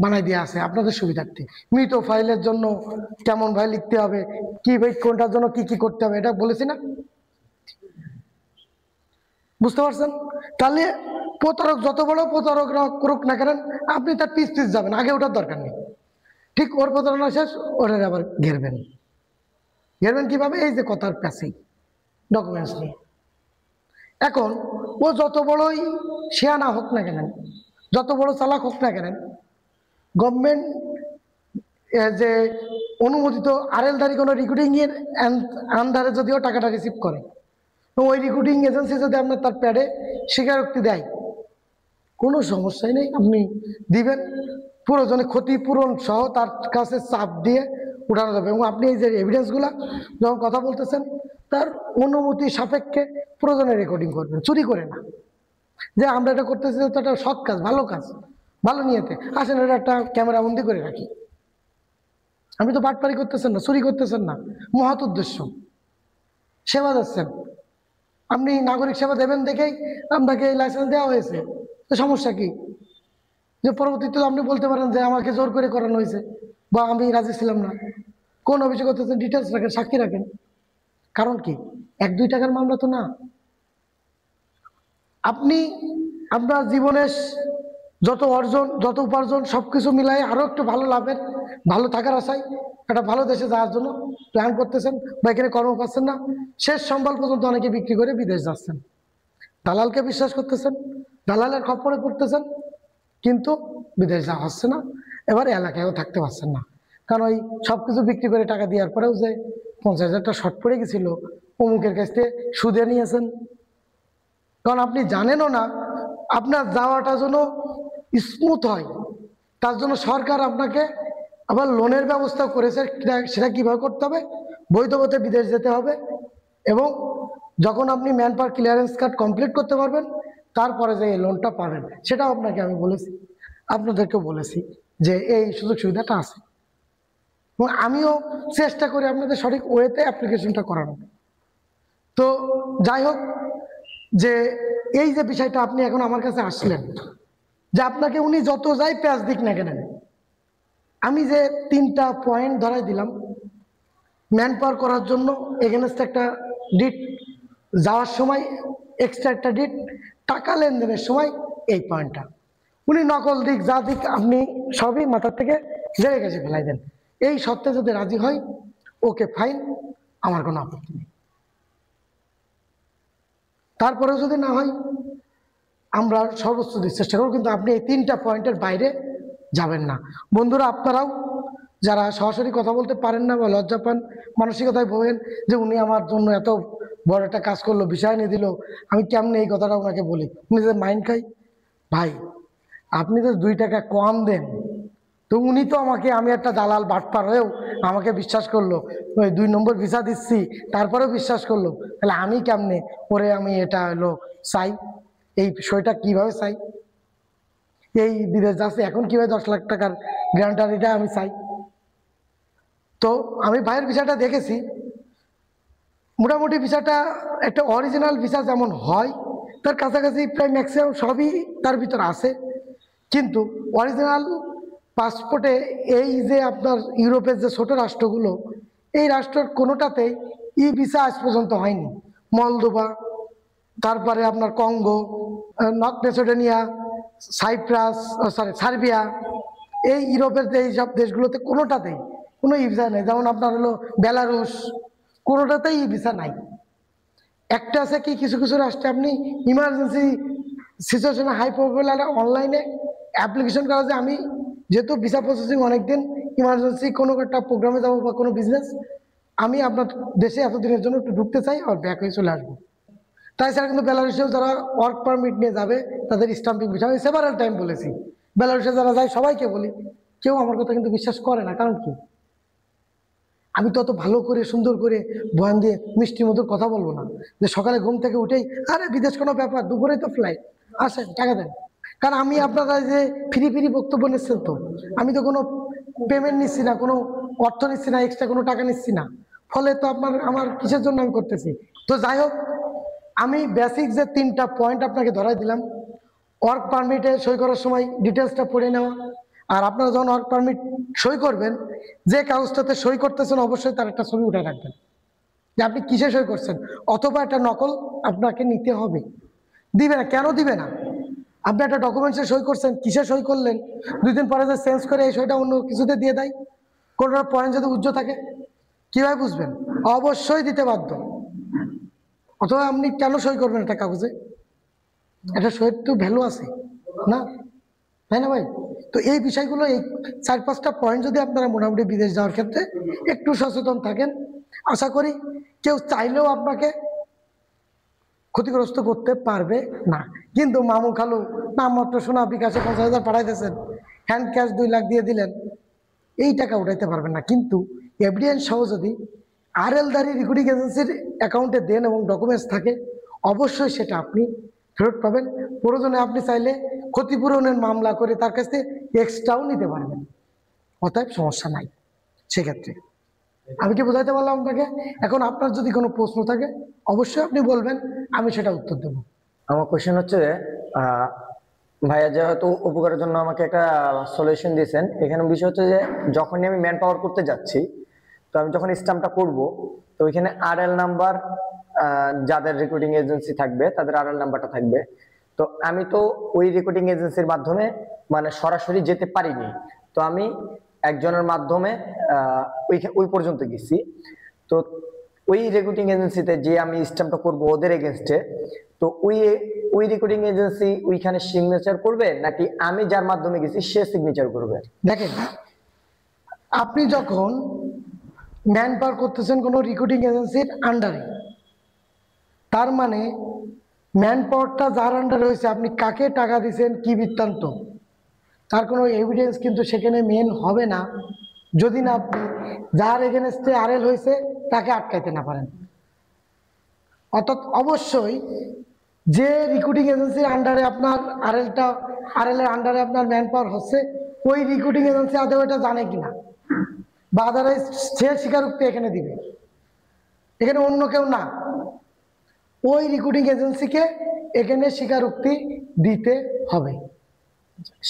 বানাই দেওয়া আছে আপনাদের সুবিধার্থে। মৃত ফাইলের জন্য কেমন ভাই লিখতে হবে, কি ভাই কোনটার জন্য কি কি করতে হবে, এটা বলেছি না, বুঝতে পারছেন? তাহলে প্রতারক যত বড় প্রতারক করুক না কেন, আপনি তার পিস পিস যাবেন, আগে ওটার দরকার নেই। ঠিক ওর প্রতারণা শেষ, ওটার আবার ঘেরবেন। ঘেরবেন কিভাবে? এই যে কথার প্যাসেই ডকুমেন্টস নিয়ে। এখন ও যত বড়ই শেয়ানা হোক না কেন, যত বড় চালাক হোক না কেন, গভর্নমেন্ট যে অনুমোদিত আরএলদারি কোনো রিক্রুটিং এর আন্ডারে যদিও টাকাটা রিসিভ করে, ওই রিক্রুটিং এজেন্সি যদি আপনার তার প্যাডে স্বীকারোক্তি দেয়, কোনো সমস্যাই নেই, আপনি দিবেন, প্রয়োজনে ক্ষতিপূরণ সহ তার কাছে চাপ দিয়ে উঠানো যাবে। এবং আপনি এই যে এভিডেন্সগুলা যখন কথা বলতেছেন, তার অনুমতি সাপেক্ষে প্রয়োজনে রেকর্ডিং করবেন, চুরি করে না, যে আমরা এটা করতেছি তো একটা সৎ কাজ, ভালো কাজ, ভালো নিয়েতে আসেন, এটা একটা ক্যামেরা বন্দি করে রাখি, আমি তো বাটপারি করতেছেন না, চুরি করতেছেন না, মহৎ উদ্দেশ্য সেবা যাচ্ছেন। আপনি নাগরিক সেবা দেবেন দেখেই আপনাকে এই লাইসেন্স দেওয়া হয়েছে, তো সমস্যা কি? যে পরবর্তীতে আপনি বলতে পারেন যে আমাকে জোর করে করানো হয়েছে বা আমি রাজি ছিলাম না। কোন অভিযোগ করতেছেন ডিটেলস রাখেন, সাক্ষী রাখেন। কারণ কি 1-2 টাকার মামলা তো না। আপনি আপনার জীবনের যত অর্জন, যত উপার্জন সবকিছু মিলাই আরো একটু ভালো লাভের, ভালো থাকার আশায় একটা ভালো দেশে যাওয়ার জন্য প্ল্যান করতেছেন বা এখানে কর্ম পাচ্ছেন না, শেষ সম্বল পর্যন্ত অনেকে বিক্রি করে বিদেশ যাচ্ছেন। দালালকে বিশ্বাস করতেছেন, দালালের খপ্পরে পড়তেছেন, কিন্তু বিদেশ যাওয়া হচ্ছে না। এবার এলাকায়ও থাকতে পারছেন না, কারণ ওই সবকিছু বিক্রি করে টাকা দেওয়ার পরেও যে 50,000 টাকা শর্ট পড়ে গেছিল, অমুকের কাছ থেকে সুদে নিয়েছেন। কারণ আপনি জানেনও না আপনার যাওয়াটা যেন স্মুথ হয়, তার জন্য সরকার আপনাকে আবার লোনের ব্যবস্থা করেছে। সেটা কিভাবে করতে হবে? বৈধ পথে বিদেশ যেতে হবে, এবং যখন আপনি man power clearance card complete করতে পারবেন তারপরে যে এই লোনটা পাবেন, সেটাও আপনাকে আমি বলেছি, আপনাদেরকেও বলেছি যে এই সুযোগ সুবিধাটা আছে। এবং আমিও চেষ্টা করি আপনাদের সঠিক ওয়েতে অ্যাপ্লিকেশনটা করানো। তো যাই হোক, যে এই যে বিষয়টা আপনি এখন আমার কাছে আসলেন, যে আপনাকে উনি যত যাই প্যাচ দিক না কেন, আমি যে 3টা পয়েন্ট ধরাই দিলাম ম্যান পাওয়ার করার জন্য, এগেনস্ট একটা ডিট, যাওয়ার সময় এক্সট্রা একটা ডিট, টাকা লেনদেনের সময় এই পয়েন্টটা, উনি নকল দিক যা দিক আপনি সবই মাথার থেকে জেরে গেছে ফেলাই দেন। এই সত্ত্বে যদি রাজি হয়, ওকে ফাইন, আমার কোনো আপত্তি নেই। তারপরেও যদি না হয়, আমরা সর্বোচ্চ দিয়ে চেষ্টা করব, কিন্তু আপনি এই 3টা পয়েন্টের বাইরে যাবেন না। বন্ধুরা, আপনারাও যারা সরাসরি কথা বলতে পারেন না বা লজ্জা পান, মানসিকতায় ভোগেন যে উনি আমার জন্য এত বড় একটা কাজ করলো, বিষয় নিয়ে দিল, আমি কেমনে এই কথাটা ওনাকে বলি, উনি যে মাইন্ড খাই। ভাই, আপনি তো 2 টাকা কম দেন, তো উনি তো আমাকে, আমি একটা দালাল বাটপার হয়েও আমাকে বিশ্বাস করলো, ওই 2 নম্বর ভিসা দিচ্ছি তারপরেও বিশ্বাস করলো, তাহলে আমি কেমনে ওরে আমি এটা হলো চাই, এই বিষয়টা কিভাবে চাই, এই বিদেশ যাচ্ছে এখন কিভাবে 10 লাখ টাকার গ্যারান্টারিটা আমি চাই। তো আমি ভাইয়ের ভিসাটা দেখেছি, মোটামুটি ভিসাটা একটা অরিজিনাল ভিসা যেমন হয় তার কাছাকাছি প্রায় ম্যাক্সিমাম সবই তার ভিতর আছে, কিন্তু অরিজিনাল পাসপোর্টে এই যে আপনার ইউরোপের যে ছোট রাষ্ট্রগুলো, এই রাষ্ট্রের কোনোটাতেই ই ভিসা আজ পর্যন্ত হয়নি। মলদোভা, তারপরে আপনার Congo, North Macedonia, Cyprus, Serbia, এই ইউরোপের যে এইসব দেশগুলোতে কোনোটাতেই কোনো ই ভিসা নেই। যেমন আপনার হলো বেলারুশ, কোনোটাতেই ই ভিসা নাই। একটা আছে কি, কিছু কিছু রাষ্ট্রে আপনি ইমার্জেন্সি সিচুয়েশনে হাই প্রবলেম অনলাইনে অ্যাপ্লিকেশন করা যায়। আমি যেহেতু ভিসা প্রসেসিং অনেকদিন, ইমার্জেন্সি কোনো একটা প্রোগ্রামে যাবো বা কোনো বিজনেস, আমি আপনার দেশে এতদিনের জন্য একটু ঢুকতে চাই আর ব্যাক হয়ে চলে আসবো। তাই ছাড়া কিন্তু বেলারুশেও যারা ওয়ার্ক পারমিট নিয়ে যাবে তাদের স্টাম্পিং বিষয় আমি সেভারাল টাইম বলেছি। বেলারুশে যারা যায় সবাইকে বলি, কেউ আমার কথা কিন্তু বিশ্বাস করে না। কারণ কি, আমি তো অত ভালো করে সুন্দর করে বয়ান দিয়ে মিষ্টি মধুর কথা বলবো না যে সকালে ঘুম থেকে উঠেই আরে বিদেশ কোনো ব্যাপার, দুপুরেই তো ফ্লাইট, আসেন টাকা দেন। কারণ আমি আপনারা যে ফ্রি ফ্রি বক্তব্য নিচ্ছেন, তো আমি তো কোনো পেমেন্ট নিচ্ছি না, কোনো অর্থ নিচ্ছি না, এক্সট্রা কোনো টাকা নিচ্ছি না, ফলে তো আমার কিসের জন্য আমি করতেছি। তো যাই হোক, আমি বেসিক যে 3টা পয়েন্ট আপনাকে ধরাই দিলাম, ওয়ার্ক পারমিটে সই করার সময় ডিটেলসটা পড়ে নেওয়া, আর আপনারা যখন ওয়ার্ক পারমিট সই করবেন, যে কাগজটাতে সই করতেছেন অবশ্যই তার একটা ছবি উঠে রাখবেন যে আপনি কিসে সই করছেন, অথবা একটা নকল আপনাকে নিতে হবে। দিবে না, কেন দিবে না? আপনি একটা ডকুমেন্টসে সই করছেন, কিসে সই করলেন, 2 দিন পরে যে চেঞ্জ করে এই সইটা অন্য কিছুতে দিয়ে দেয়, কোনোটা পয়েন্ট যদি উজ্জ্ব থাকে, কিভাবে বুঝবেন? অবশ্যই দিতে বাধ্য। অথবা আপনি কেন সই করবেন একটা কাগজে? একটা সইয়ের তো ভ্যালু আছে না, তাই না ভাই? তো এই বিষয়গুলো, এই 4-5টা পয়েন্ট যদি আপনারা মোটামুটি বিদেশ যাওয়ার ক্ষেত্রে একটু সচেতন থাকেন, আশা করি কেউ চাইলেও আপনাকে ক্ষতিগ্রস্ত করতে পারবে না। কিন্তু মামু খালু নামমাত্র সোনা বিকাশে 50,000 পাঠাই দিয়েছেন, হ্যান্ড ক্যাশ 2 লাখ দিয়ে দিলেন, এই টাকা উঠাইতে পারবেন না। কিন্তু এভিডেন্স সহ যদি আরএলদারি রিক্রুটিং এজেন্সির অ্যাকাউন্টে দেন এবং ডকুমেন্টস থাকে, অবশ্যই সেটা আপনি ফেরত পাবেন। প্রয়োজনে আপনি চাইলে ক্ষতিপূরণের মামলা করে তার কাছ থেকে এক্সট্রাও নিতে পারবেন, অতএব সমস্যা নাই। সেক্ষেত্রে আমি কি বোঝাইতে পারলাম আপনাকে? এখন আপনার যদি কোনো প্রশ্ন থাকে অবশ্যই আপনি বলবেন, আমি সেটা উত্তর দেবো। আমার কোশ্চেন হচ্ছে যে ভাইয়া যেহেতু উপকারের জন্য আমাকে একটা সলিউশন দিয়েছেন, এখানে বিষয় হচ্ছে যে যখনই আমি ম্যান পাওয়ার করতে যাচ্ছি, তো আমি যখন স্ট্যাম্পটা করব, তো ওইখানে আরএল নাম্বার, যাদের রিক্রুটিং এজেন্সি থাকবে তাদের আরএল নাম্বারটা থাকবে। তো আমি তো ওই রিক্রুটিং এজেন্সির মাধ্যমে মানে সরাসরি যেতে পারিনি, তো আমি একজনের মাধ্যমে ওই পর্যন্ত গেছি। তো ওই রিক্রুটিং এজেন্সিতে যে আমি স্ট্যাম্পটা করব ওদের এগেনস্টে, তো ওই রিক্রুটিং এজেন্সি ওইখানে সিগনেচার করবে নাকি আমি যার মাধ্যমে গেছি সে সিগনেচার করবে? দেখেন, আপনি যখন ম্যান পাওয়ার করতেছেন কোনো রিক্রুটিং এজেন্সির আন্ডারে, তার মানে ম্যান পাওয়ারটা যার আন্ডারে হয়েছে, আপনি কাকে টাকা দিচ্ছেন কি বৃত্তান্ত, তার কোনো এভিডেন্স কিন্তু সেখানে মেন হবে না যদি না আপনি যার এগেনস্টে আরএল হয়েছে তাকে আটকাইতে না পারেন। অর্থাৎ অবশ্যই যে রিক্রুটিং এজেন্সির আন্ডারে আপনার আরএল এর আন্ডারে আপনার ম্যান পাওয়ার হচ্ছে, ওই রিক্রুটিং এজেন্সি আদৌ এটা জানে কিনা বা আদারওয়াইজ সে স্বীকারোক্তি এখানে দিবে, এখানে অন্য কেউ না, ওই রিক্রুটিং এজেন্সিকে এখানে স্বীকারোক্তি দিতে হবে।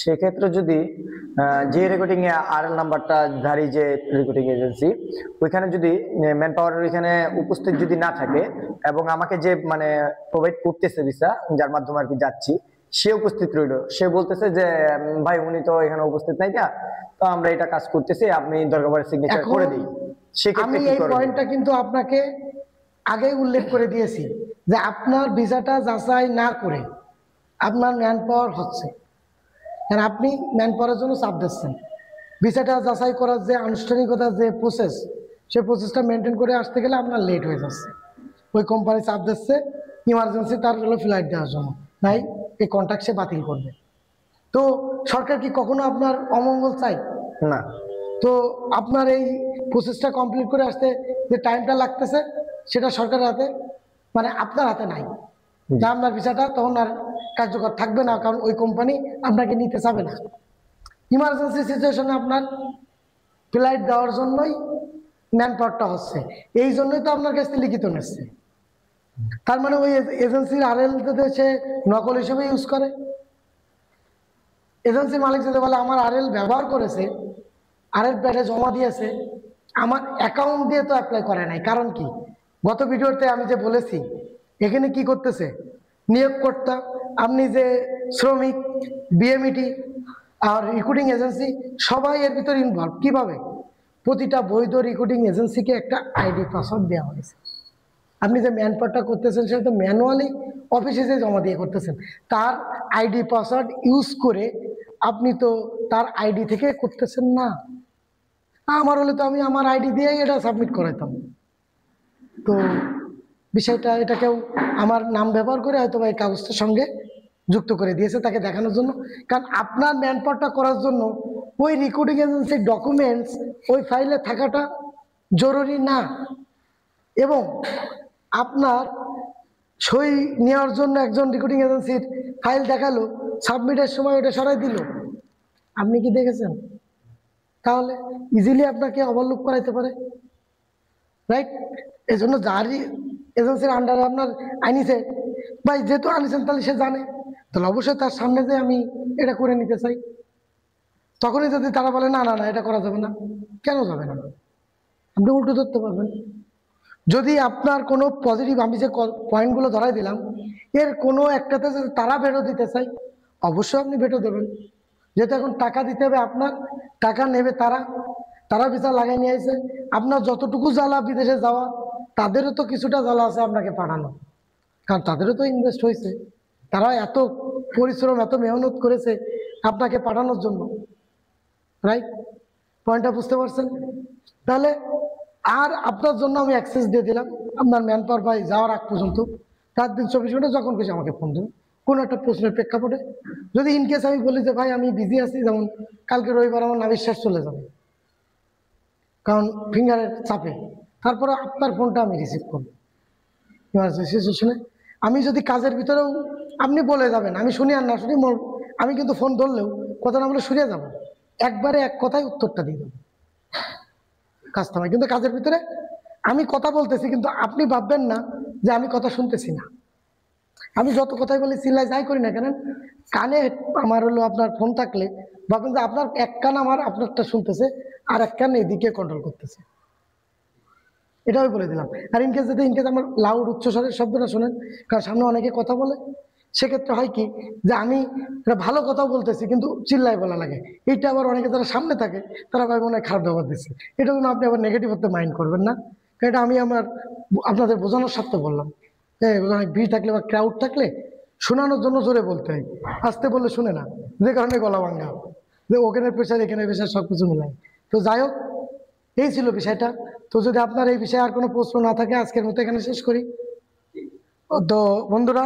সেক্ষেত্রে যদি যে রেকর্ডিং এ আরএল নাম্বারটা ধারী যে রেকর্ডিং এজেন্সি, ওইখানে যদি ম্যান পাওয়ারের ওইখানে উপস্থিত যদি না থাকে এবং আমাকে যে মানে প্রোভাইড করতেছে ভিসা, যার মাধ্যমে আর কি যাচ্ছি, সে উপস্থিত রইল, সে বলতেছে যে ভাই উনি তো এখানে উপস্থিত নাই, তো আমরা এটা কাজ করতেছি, আপনি দরকার পড়ে সিগনেচার করে দিই। আমি এই পয়েন্টটা কিন্তু আপনাকে আগেই উল্লেখ করে দিয়েছি যে আপনার ভিসাটা যাচাই না করে আপনার ম্যান পাওয়ার হচ্ছে, কারণ আপনি ম্যান পাওয়ারের জন্য চাপ দিচ্ছেন। ভিসাটা যাচাই করার যে আনুষ্ঠানিকতা, যে প্রসেস, সেই প্রসেসটা মেনটেন করে আসতে গেলে আপনার লেট হয়ে যাচ্ছে। ওই কোম্পানি চাপ দিচ্ছে ইমার্জেন্সি তার হলো ফ্লাইট দেওয়ার জন্য, নাই এই কন্ট্রাক্ট সে বাতিল করবে। তো সরকার কি কখনো আপনার অমঙ্গল চাই? না। তো আপনার এই প্রসেসটা কমপ্লিট করে আসতে যে টাইমটা লাগতেছে সেটা সরকারের হাতে, মানে আপনার হাতে নাই। যা আপনার ভিসাটা তখন আর কার্যকর থাকবে না, কারণ ওই কোম্পানি আপনাকে নিতে চাবে না। ইমার্জেন্সি সিচুয়েশনে আপনার ফ্লাইট দেওয়ার জন্যই ম্যান পাওয়ারটা হচ্ছে, এই জন্যই তো আপনার কাছ থেকে লিখিত নিচ্ছে। তার মানে ওই এজেন্সির আরএল যদি সে নকল হিসেবে ইউজ করে, এজেন্সির মালিক যদি বলে আমার আরএল ব্যবহার করেছে, আরএল প্যাডে জমা দিয়েছে, আমার অ্যাকাউন্ট দিয়ে তো অ্যাপ্লাই করে নাই। কারণ কি, গত ভিডিওতে আমি যে বলেছি এখানে কি করতেছে নিয়োগকর্তা, আপনি যে শ্রমিক, বিএমইটি আর রিক্রুটিং এজেন্সি সবাই এর ভিতরে ইনভলভ। কিভাবে? প্রতিটা বৈধ রিক্রুটিং এজেন্সিকে একটা আইডি পাসওয়ার্ড দেওয়া হয়েছে। আপনি যে ম্যান পাওয়ারটা করতেছেন সেটা তো ম্যানুয়ালি অফিসে যে জমা দিয়ে করতেছেন, তার আইডি পাসওয়ার্ড ইউজ করে আপনি তো তার আইডি থেকে করতেছেন না। আমার হলে তো আমি আমার আইডি দিয়েই এটা সাবমিট করাইতাম। তো বিষয়টা এটা কেউ আমার নাম ব্যবহার করে হয়তো বা এই কাগজটার সঙ্গে যুক্ত করে দিয়েছে তাকে দেখানোর জন্য। কারণ আপনার ম্যান পাওয়ারটা করার জন্য ওই রিক্রুটিং এজেন্সির ডকুমেন্টস ওই ফাইলে থাকাটা জরুরি না, এবং আপনার সই নেওয়ার জন্য একজন রিক্রুটিং এজেন্সির ফাইল দেখালো, সাবমিটের সময় ওটা সরাই দিল, আপনি কি দেখেছেন? তাহলে ইজিলি আপনাকে ওভারলুক করাইতে পারে, রাইট? এই জন্য যারই এজেন্সির আন্ডারে আপনার আনিছে, ভাই যেহেতু আনিছেন তাহলে সে জানে, তাহলে অবশ্যই তার সামনে যে আমি এটা করে নিতে চাই, তখনই যদি তারা বলে না না না এটা করা যাবে না, কেন যাবে না, আপনি উল্টো ধরতে পারবেন। যদি আপনার কোনো পজিটিভ, আমি যে পয়েন্টগুলো ধরাই দিলাম, এর কোনো একটাতে যদি তারা ভেটো দিতে চাই, অবশ্যই আপনি ভেটো দেবেন। যেহেতু এখন টাকা দিতে হবে আপনার, টাকা নেবে তারা ভিসা লাগাই নিয়ে আসে, আপনার যতটুকু জ্বালা বিদেশে যাওয়া, তাদেরও তো কিছুটা জ্বালা আছে আপনাকে পাঠানো, কারণ তাদেরও তো ইনভেস্ট হয়েছে, তারা এত পরিশ্রম এত মেহনত করেছে আপনাকে পাঠানোর জন্য, রাইট? পয়েন্টটা বুঝতে পারছেন? তাহলে আর আপনার জন্য আমি অ্যাক্সেস দিয়ে দিলাম, আপনার ম্যান পাওয়ার ভাই যাওয়ার আগ পর্যন্ত 4 দিন 24 ঘন্টা যখন খুশি আমাকে ফোন দেবেন কোনো একটা প্রশ্নের প্রেক্ষাপটে। যদি ইনকেস আমি বলি যে ভাই আমি বিজি আছি, যেমন কালকে রবিবার আমার নাবিশ্বাস চলে যাবে কারণ ফিঙ্গারের চাপে, তারপরে আপনার ফোনটা আমি রিসিভ করব ইমার্জেন্সি সিচুয়েশনে। আমি যদি কাজের ভিতরেও আপনি বলে যাবেন, আমি শুনি আর না শুনি, আমি কিন্তু ফোন ধরলেও কথা না বলে সরিয়ে যাব, একবারে এক কথায় উত্তরটা দিয়ে দেবো। কাজ থামাই। কিন্তু কাজের ভিতরে আমি কথা বলতেছি, কিন্তু আপনি ভাববেন না যে আমি কথা শুনতেছি না। আমি যত কথাই বলি, চিল্লাই যাই করি না কেন, কানে আমার হলো আপনার ফোন থাকলে ভাববেন যে আপনার এক কান আমার আপনারটা শুনতেছে, আর এক কান এদিকে কন্ট্রোল করতেছে। এটা আমি বলে দিলাম। আর ইনকেস যদি আমার লাউড উচ্চস্বরের শব্দটা শোনেন, কারণ সামনে অনেকে কথা বলে, সেক্ষেত্রে হয় কি যে আমি একটা ভালো কথাও বলতেছি কিন্তু চিল্লাই বলা লাগে। এইটা আবার অনেকে যারা সামনে থাকে তারা ভাই মনে হয় খারাপ ব্যবহার দিচ্ছে। এটা জন্য আপনি আবার নেগেটিভ হতে মাইন্ড করবেন না, কারণ এটা আমি আপনাদের বোঝানোর স্বার্থে বললাম। হ্যাঁ, অনেক ভিড় থাকলে বা ক্রাউড থাকলে শোনানোর জন্য জোরে বলতে হয়, আস্তে বললে শুনে না, যে কারণে গলা ভাঙা, যে ওখানে প্রেশার এখানে প্রেশার সবকিছু মিলাই। তো যাই হোক, এই ছিল বিষয়টা। তো যদি আপনার এই বিষয়ে আর কোনো প্রশ্ন না থাকে, আজকের মতো এখানে শেষ করি। তো বন্ধুরা,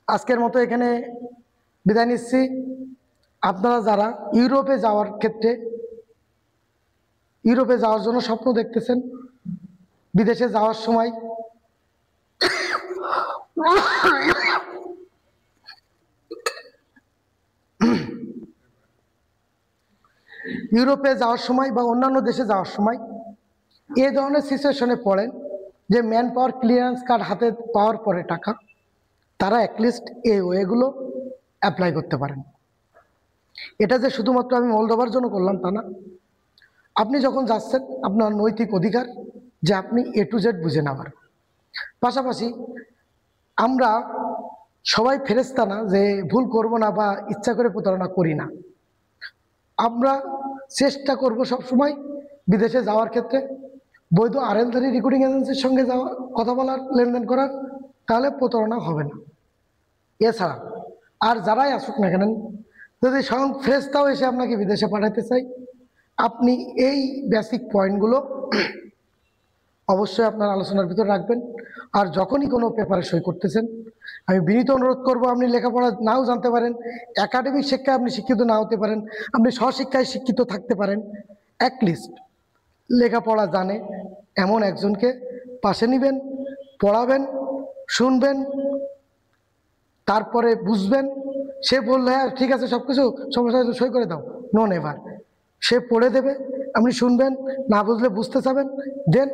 আজকের মতো এখানে বিদায় নিচ্ছি। আপনারা যারা ইউরোপে যাওয়ার ক্ষেত্রে, ইউরোপে যাওয়ার জন্য স্বপ্ন দেখতেছেন, বিদেশে যাওয়ার সময় ইউরোপে যাওয়ার সময় বা অন্যান্য দেশে যাওয়ার সময় এই ধরনের সিচুয়েশনে পড়েন যে ম্যান পাওয়ার ক্লিয়ারেন্স কার্ড হাতে পাওয়ার পরে টাকা, তারা অ্যাটলিস্ট এই ওয়েগুলো অ্যাপ্লাই করতে পারেন। এটা যে শুধুমাত্র আমি মলদোভার জন্য করলাম তা না। আপনি যখন যাচ্ছেন, আপনার নৈতিক অধিকার যে আপনি A to Z বুঝে নেওয়ার। পাশাপাশি আমরা সবাই ফেরেশতা না যে ভুল করব না বা ইচ্ছা করে প্রতারণা করি না। আমরা চেষ্টা করব সবসময় বিদেশে যাওয়ার ক্ষেত্রে বৈধ আরএলধারী রিক্রুটিং এজেন্সির সঙ্গে যাওয়া, কথা বলার, লেনদেন করার, তাহলে প্রতারণা হবে না। এছাড়া আর যারাই আসুক না কেন, যদি স্বয়ং ফেরেশতাও এসে আপনাকে বিদেশে পাঠাতে চাই, আপনি এই বেসিক পয়েন্টগুলো অবশ্যই আপনার আলোচনার ভিতর রাখবেন। আর যখনই কোনো পেপারে সই করতেছেন, আমি বিনীত অনুরোধ করব, আপনি লেখাপড়া নাও জানতে পারেন, একাডেমিক শিক্ষায় আপনি শিক্ষিত না হতে পারেন, আপনি স্বশিক্ষায় শিক্ষিত থাকতে পারেন, অ্যাটলিস্ট লেখাপড়া জানে এমন একজনকে পাশে নেবেন, পড়াবেন, শুনবেন, তারপরে বুঝবেন। সে বললে হ্যাঁ ঠিক আছে সব কিছু, সমস্যা সই করে দাও, নো নেভার। সে পড়ে দেবে, আপনি শুনবেন, না বুঝলে বুঝতে চাবেন, দেন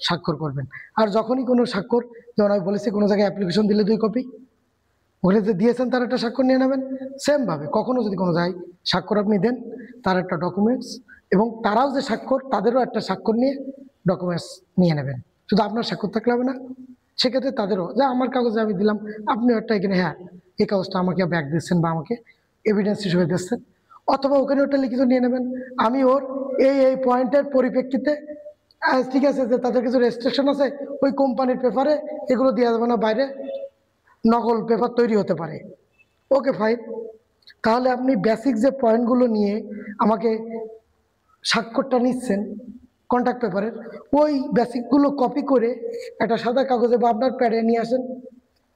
স্বাক্ষর করবেন। আর যখনই কোনো স্বাক্ষর, যেমন আমি বলেছি কোনো জায়গায় অ্যাপ্লিকেশন দিলে 2 কপি, ওখানে যে দিয়েছেন তার একটা স্বাক্ষর নিয়ে নেবেন। সেমভাবে কখনো যদি কোনো জায়গায় স্বাক্ষর আপনি দেন, তার একটা ডকুমেন্টস, এবং তারাও যে স্বাক্ষর, তাদেরও একটা স্বাক্ষর নিয়ে ডকুমেন্টস নিয়ে নেবেন। শুধু আপনার স্বাক্ষর থাকলে হবে না, সেক্ষেত্রে তাদেরও, যে আমার কাগজে আমি দিলাম, আপনিও একটা এখানে হ্যাঁ এই কাগজটা আমাকে ব্যাক দিচ্ছেন বা আমাকে এভিডেন্স হিসেবে দিচ্ছেন, অথবা ওখানে ওটা লিখিত নিয়ে নেবেন, আমি ওর এই পয়েন্টের পরিপ্রেক্ষিতে ঠিক আছে যে তাদের কিছু রেস্ট্রিকশন আছে, ওই কোম্পানির পেপারে এগুলো দেওয়া যাবে না, বাইরে নকল পেপার তৈরি হতে পারে। ওকে ফাইন, তাহলে আপনি বেসিক যে পয়েন্টগুলো নিয়ে আমাকে স্বাক্ষরটা নিচ্ছেন কন্ট্যাক্ট পেপারের, ওই বেসিকগুলো কপি করে একটা সাদা কাগজে বা আপনার প্যাডে নিয়ে আসেন।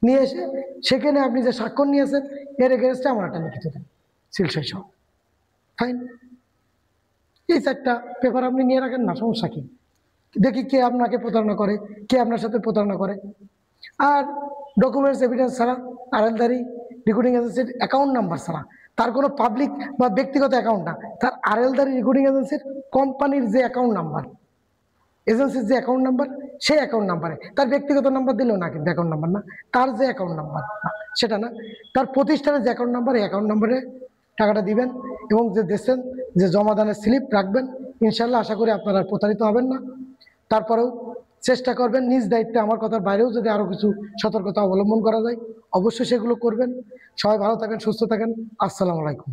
নিয়ে এসে সেখানে আপনি যে স্বাক্ষর নিয়েছেন এর এগেনস্টে আমার একটা লিখিত দেন, সিলসই সহ। ফাইন, এই 4টা পেপার আপনি নিয়ে রাখেন না, সমস্যা কি? দেখি কে আপনাকে প্রতারণা করে, কে আপনার সাথে প্রতারণা করে। আর ডকুমেন্টস এভিডেন্স ছাড়া, আরএলধারী রিক্রুটিং এজেন্সির অ্যাকাউন্ট নাম্বার ছাড়া, তার কোনো পাবলিক বা ব্যক্তিগত অ্যাকাউন্ট না, তার আরএলধারী রিক্রুটিং এজেন্সির কোম্পানির যে অ্যাকাউন্ট নাম্বার, এজেন্সির যে অ্যাকাউন্ট নাম্বার, সেই অ্যাকাউন্ট নাম্বারে, তার ব্যক্তিগত নাম্বার দিলেও না, কিন্তু অ্যাকাউন্ট নাম্বার না, তার যে অ্যাকাউন্ট নাম্বার সেটা না, তার প্রতিষ্ঠানের যে অ্যাকাউন্ট নাম্বার, এই অ্যাকাউন্ট নাম্বারে টাকাটা দিবেন এবং যে দেশের যে জমাদানের স্লিপ রাখবেন। ইনশাল্লাহ আশা করি আপনারা প্রতারিত হবেন না। তারপরেও চেষ্টা করবেন নিজ দায়িত্বে, আমার কথার বাইরেও যদি আরও কিছু সতর্কতা অবলম্বন করা যায় অবশ্যই সেগুলো করবেন। সবাই ভালো থাকেন, সুস্থ থাকেন। আসসালামু আলাইকুম।